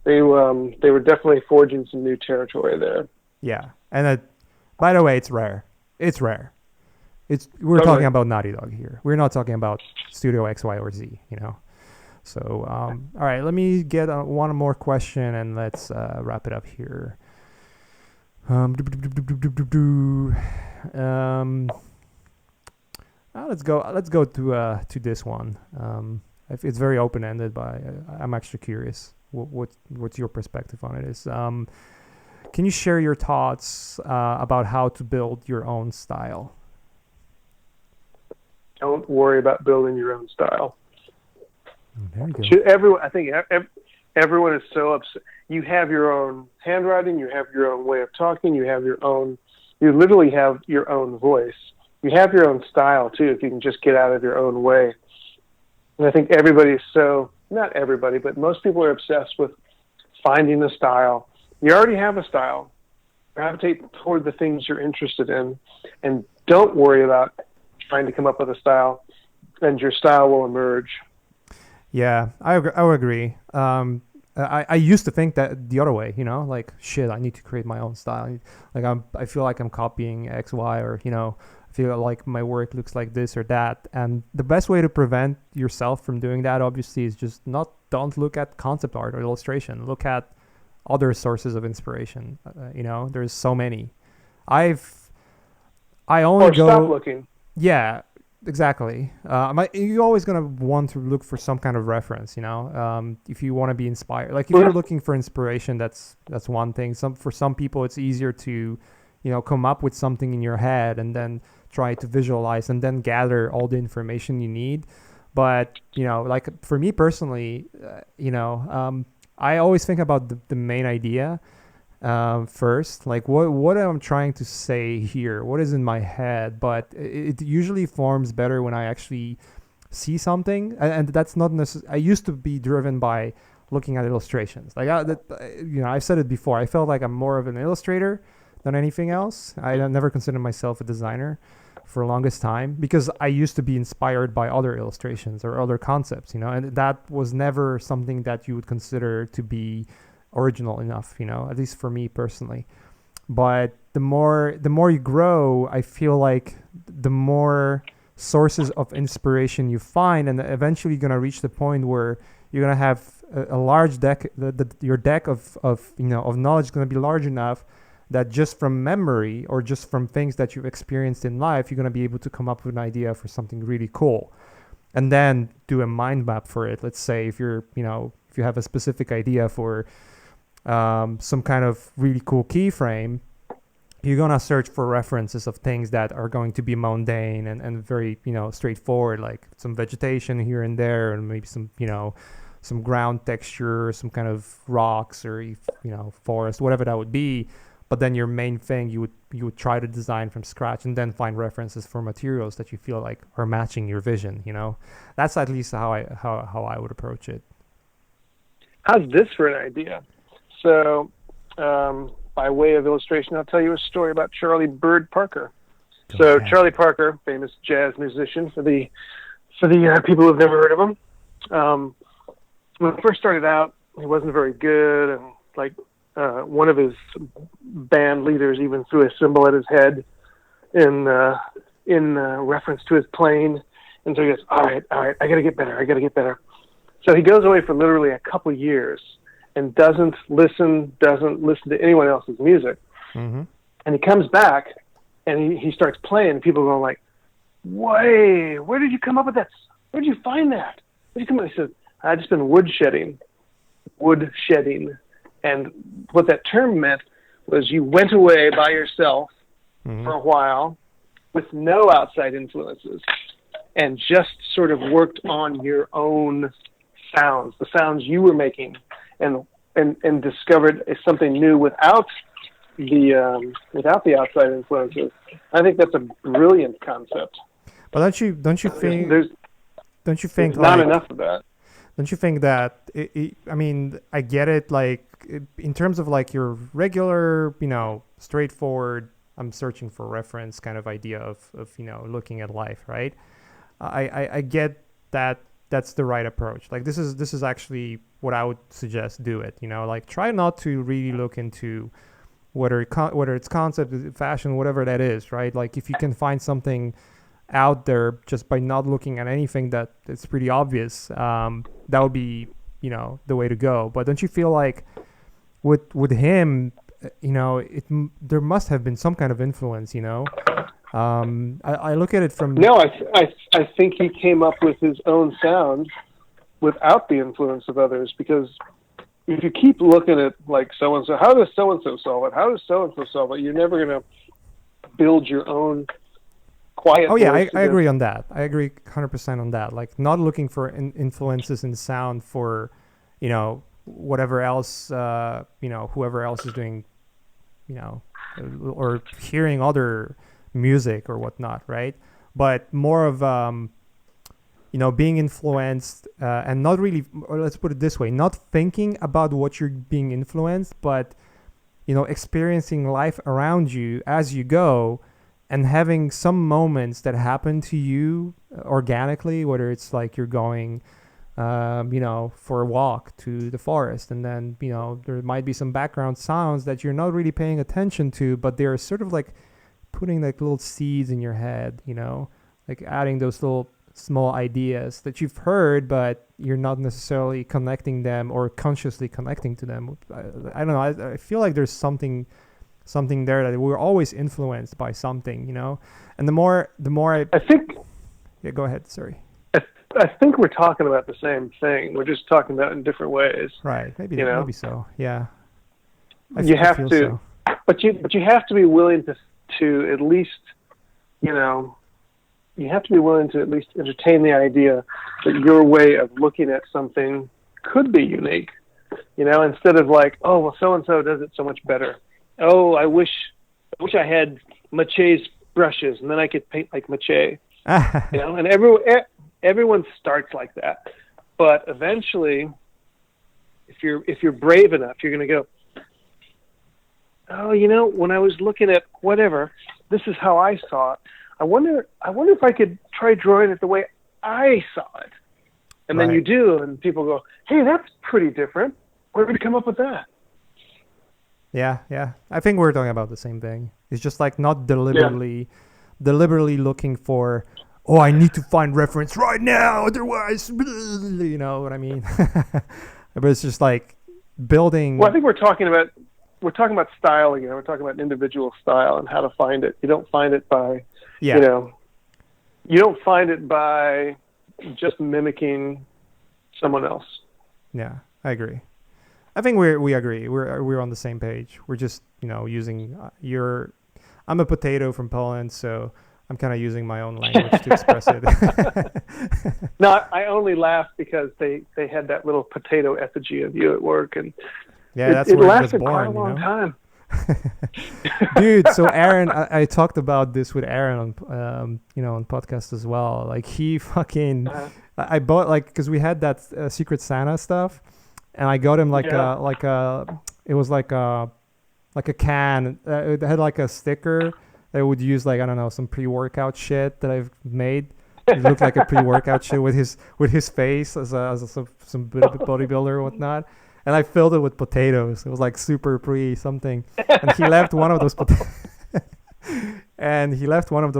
They were definitely forging some new territory there. Yeah, and by the way, it's rare. It's rare. We're talking about Naughty Dog here. We're not talking about Studio X, Y, or Z, you know. So, all right, let me get one more question and let's wrap it up here. Let's go to this one. It's very open ended, but I'm actually curious. What's your perspective on it? Can you share your thoughts about how to build your own style? Don't worry about building your own style. There you go. I think everyone is so upset. You have your own handwriting. You have your own way of talking. You literally have your own voice. You have your own style too, if you can just get out of your own way. And I think everybody is not everybody, but most people are obsessed with finding a style. You already have a style. Gravitate toward the things you're interested in, and don't worry about trying to come up with a style, and your style will emerge. Yeah, I would agree. I used to think that the other way, you know, like, shit, I need to create my own style. Like, I feel like I'm copying X, Y, or, you know, I feel like my work looks like this or that. And the best way to prevent yourself from doing that, obviously, is just don't look at concept art or illustration. Look at other sources of inspiration. You know, there's so many. I only go. Stop looking. Yeah, exactly. You're always gonna want to look for some kind of reference, you know. If you want to be inspired, like if you're looking for inspiration, that's one thing. For some people, it's easier to, you know, come up with something in your head and then try to visualize and then gather all the information you need. But you know, like for me personally, I always think about the main idea first, like what am I trying to say here, what is in my head. But it usually forms better when I actually see something, and that's not necessarily. I used to be driven by looking at illustrations, like I've said it before, I felt like I'm more of an illustrator than anything else. I never considered myself a designer for the longest time, because I used to be inspired by other illustrations or other concepts, you know, and that was never something that you would consider to be original enough, you know, at least for me personally. But the more you grow, I feel like the more sources of inspiration you find, and eventually you're gonna reach the point where you're gonna have a large deck. Your deck of knowledge is gonna be large enough that just from memory or just from things that you've experienced in life, you're gonna be able to come up with an idea for something really cool, and then do a mind map for it. Let's say if you have a specific idea for some kind of really cool keyframe, you're gonna search for references of things that are going to be mundane and very, you know, straightforward, like some vegetation here and there, and maybe some, you know, some ground texture, some kind of rocks, or, you know, forest, whatever that would be. But then your main thing, you would try to design from scratch, and then find references for materials that you feel like are matching your vision. You know, that's at least how I would approach it. How's this for an idea? So, by way of illustration, I'll tell you a story about Charlie Bird Parker. So Charlie Parker, famous jazz musician, for the people who've never heard of him. When he first started out, he wasn't very good, and like one of his band leaders even threw a cymbal at his head in reference to his playing. And so he goes, all right, I got to get better. So he goes away for literally a couple years and doesn't listen to anyone else's music. Mm-hmm. And he comes back and he starts playing, and people are going like, "Way, where did you come up with that? Where did you find that? Where did you come up?" He said, "I've just been wood shedding. And what that term meant was you went away by yourself for a while with no outside influences, and just sort of worked on your own sounds, the sounds you were making, and discovered something new without the outside influences." I think that's a brilliant concept. But don't you think there's not enough of that? Don't you think that I mean, I get it, like in terms of like your regular, you know, straightforward I'm searching for reference kind of idea of looking at life, right? I get that that's the right approach. Like this is actually what I would suggest. Do it. Like try not to really look into whether it's concept, fashion, whatever that is, right? Like if you can find something out there just by not looking at anything that it's pretty obvious, that would be the way to go. But don't you feel like with him, there must have been some kind of influence, I look at it from... No, I think he came up with his own sound without the influence of others, because if you keep looking at like so-and-so, how does so-and-so solve it? How does so-and-so solve it? You're never going to build your own quiet... Oh, yeah, I agree on that. I agree 100% on that. Like not looking for influences in sound for, whatever else, whoever else is doing, or hearing other music or whatnot, right? But more of being influenced and not really, or let's put it this way, not thinking about what you're being influenced, but experiencing life around you as you go, and having some moments that happen to you organically, whether it's like you're going for a walk to the forest, and then there might be some background sounds that you're not really paying attention to, but they're sort of like putting like little seeds in your head, like adding those little small ideas that you've heard, but you're not necessarily connecting them or consciously connecting to them. I don't know. I feel like there's something there that we're always influenced by something, and the more I think... Yeah, go ahead. Sorry. I think we're talking about the same thing. We're just talking about it in different ways. Right. Maybe so. Yeah. You have to, so. but you have to be willing to at least, you have to be willing to at least entertain the idea that your way of looking at something could be unique. Instead of like, oh, well, so and so does it so much better. Oh, I wish I had Mache's brushes, and then I could paint like Mache. And everyone starts like that, but eventually, if you're brave enough, you're going to go, oh, when I was looking at whatever, this is how I saw it. I wonder if I could try drawing it the way I saw it. And then you do, and people go, hey, that's pretty different. Where did we come up with that? Yeah. I think we're talking about the same thing. It's just like not deliberately looking for, oh, I need to find reference right now, otherwise, you know what I mean? But it's just like building. Well, I think we're talking about style again. We're talking about individual style and how to find it. You don't find it by, you don't find it by just mimicking someone else. Yeah, I agree. I think we agree. We're on the same page. We're just using I'm a potato from Poland, so I'm kind of using my own language to express it. No, I only laugh because they had that little potato effigy of you at work, and that's it where lasted it was born, quite a long time. Dude, so Aaron, I talked about this with Aaron on on podcast as well. Like he fucking, I bought because we had that Secret Santa stuff, and I got him it was like a can. It had like a sticker that would use some pre-workout shit that I've made. It looked like a pre-workout shit with his face as some bodybuilder or whatnot. And I filled it with potatoes. It was like super something. And he left one of those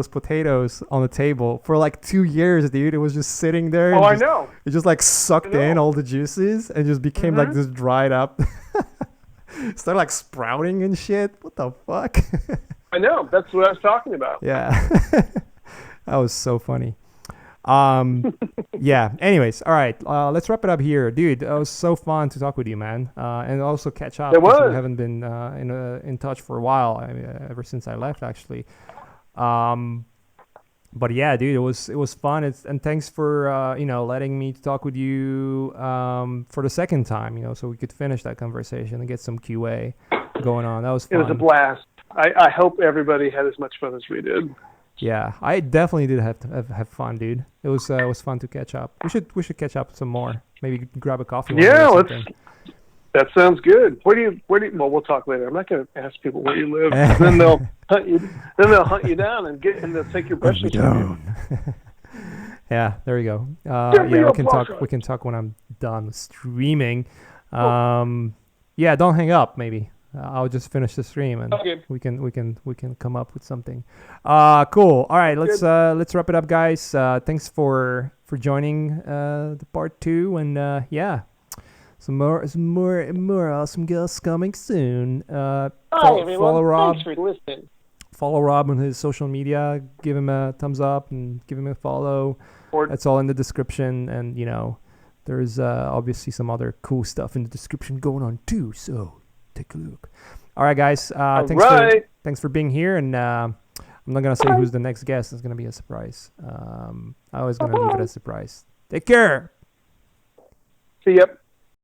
potatoes on the table for like 2 years, dude. It was just sitting there. Oh, I know. It just like sucked in all the juices and just became like this dried up. Started like sprouting and shit. What the fuck? I know. That's what I was talking about. Yeah. That was so funny. Yeah. Anyways, all right. Let's wrap it up here, dude. It was so fun to talk with you, man. And also catch up. It was. We haven't been in touch for a while. Ever since I left, actually. But yeah, dude, it was fun. And thanks for letting me talk with you for the second time. So we could finish that conversation and get some QA going on. That was fun. It was a blast. I hope everybody had as much fun as we did. Yeah, I definitely did have fun, dude. It was fun to catch up. We should catch up some more. Maybe grab a coffee. Yeah, That sounds good. Where do you? Well, we'll talk later. I'm not going to ask people where you live. Then they'll hunt you. Then they'll hunt you down and they'll take your brushes from you. Yeah, there we go. Yeah, we can talk. We can talk when I'm done streaming. Yeah, don't hang up. Maybe I'll just finish the stream and we can come up with something. Cool. All right, let's wrap it up, guys. Thanks for joining the part 2, and yeah. Some more awesome guests coming soon. Hi, everyone. Follow Robh. Thanks for listening. Follow Robh on his social media. Give him a thumbs up and give him a follow. That's all in the description. And, there's obviously some other cool stuff in the description going on too. So take a look. All right, guys. Thanks for being here. And I'm not going to say who's the next guest. It's going to be a surprise. I was going to leave it a surprise. Take care. See ya.